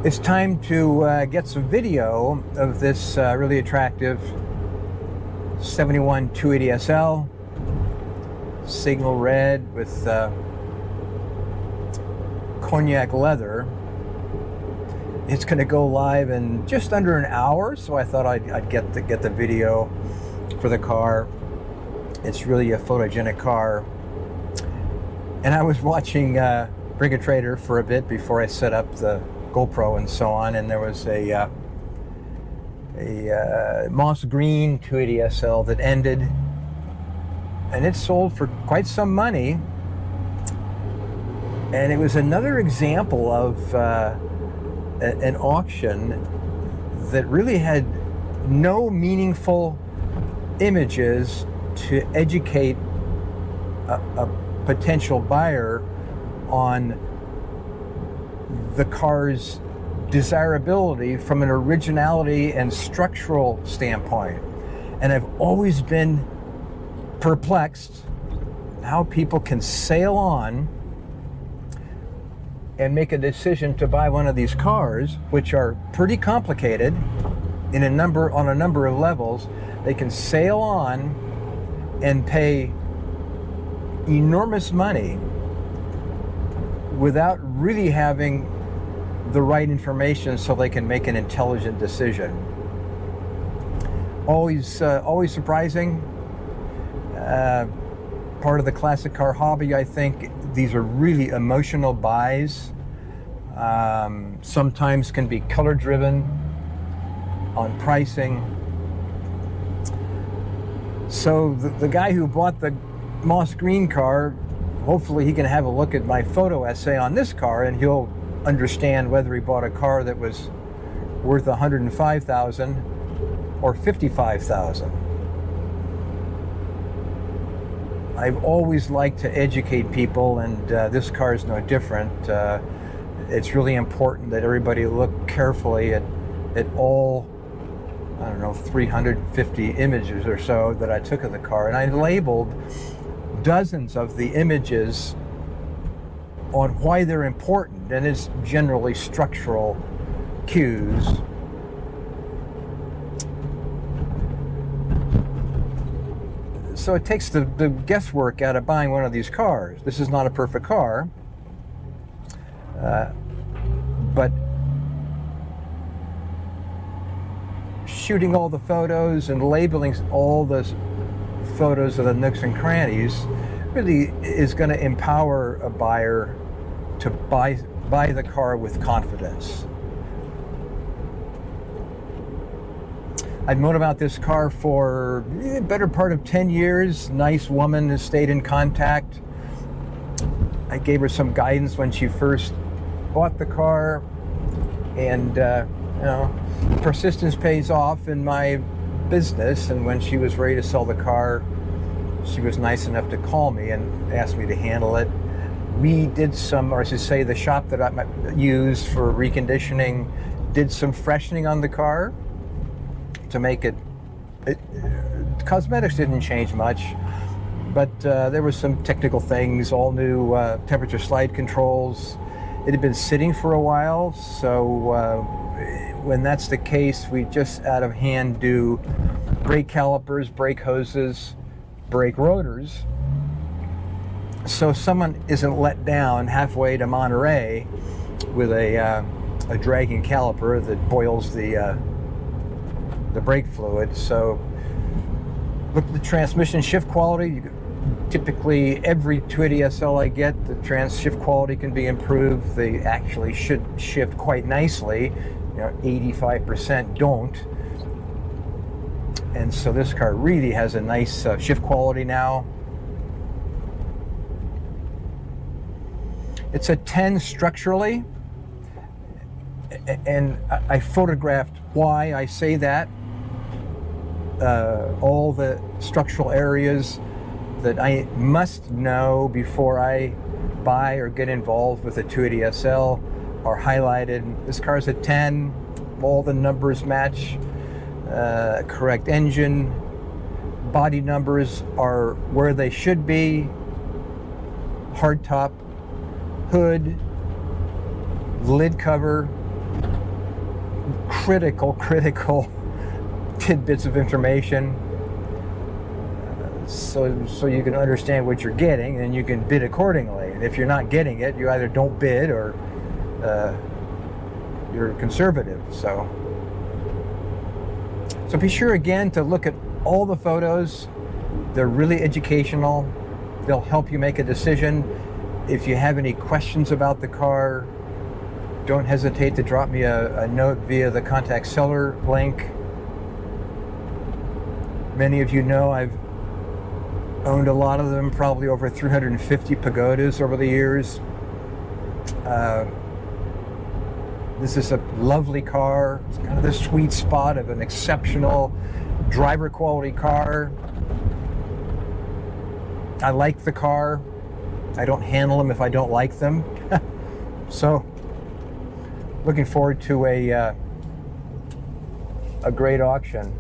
It's time to get some video of this really attractive 71 280 SL, signal red with cognac leather. It's going to go live in just under an hour, so I thought I'd get the video for the car. It's really a photogenic car. And I was watching Bring a Trader for a bit before I set up the GoPro and so on, and there was a moss green 280 SL that ended, and it sold for quite some money. And it was another example of an auction that really had no meaningful images to educate a potential buyer on the car's desirability from an originality and structural standpoint. And I've always been perplexed how people can sail on and make a decision to buy one of these cars, which are pretty complicated on a number of levels. They can sail on and pay enormous money without really having the right information so they can make an intelligent decision. Always surprising. Part of the classic car hobby, I think. These are really emotional buys. Sometimes can be color driven on pricing. So the guy who bought the moss green car, hopefully he can have a look at my photo essay on this car and he'll understand whether he bought a car that was worth $105,000 or $55,000. I've always liked to educate people, and this car is no different. It's really important that everybody look carefully at all, 350 images or so that I took of the car, and I labeled dozens of the images on why they're important, and it's generally structural cues. So it takes the guesswork out of buying one of these cars. This is not a perfect car, but shooting all the photos and labeling all the photos of the nooks and crannies really is going to empower a buyer to buy the car with confidence. I'd known about this car for a better part of 10 years. Nice woman has stayed in contact. I gave her some guidance when she first bought the car, and persistence pays off in my business. And when she was ready to sell the car, she was nice enough to call me and ask me to handle it. We did the shop that I used for reconditioning did some freshening on the car to make it cosmetics didn't change much, but there were some technical things, all new temperature slide controls. It had been sitting for a while, so when that's the case, we just out of hand do brake calipers, brake hoses, brake rotors, so someone isn't let down halfway to Monterey with a dragging caliper that boils the brake fluid. So look at the transmission shift quality. Typically every 280 SL I get, the shift quality can be improved. They actually should shift quite nicely. 85% don't. And so this car really has a nice shift quality now. It's a 10 structurally, and I photographed why I say that. All the structural areas that I must know before I buy or get involved with a 280 SL are highlighted. This car's a 10, all the numbers match, correct engine, body numbers are where they should be, hardtop, hood, lid cover, critical tidbits of information, so you can understand what you're getting and you can bid accordingly. And if you're not getting it, you either don't bid or you're conservative. So be sure again to look at all the photos. They're really educational. They'll help you make a decision. If you have any questions about the car, don't hesitate to drop me a note via the contact seller link. Many of you know I've owned a lot of them, probably over 350 Pagodas over the years. This is a lovely car. It's kind of the sweet spot of an exceptional driver quality car. I like the car. I don't handle them if I don't like them. So, looking forward to a great auction.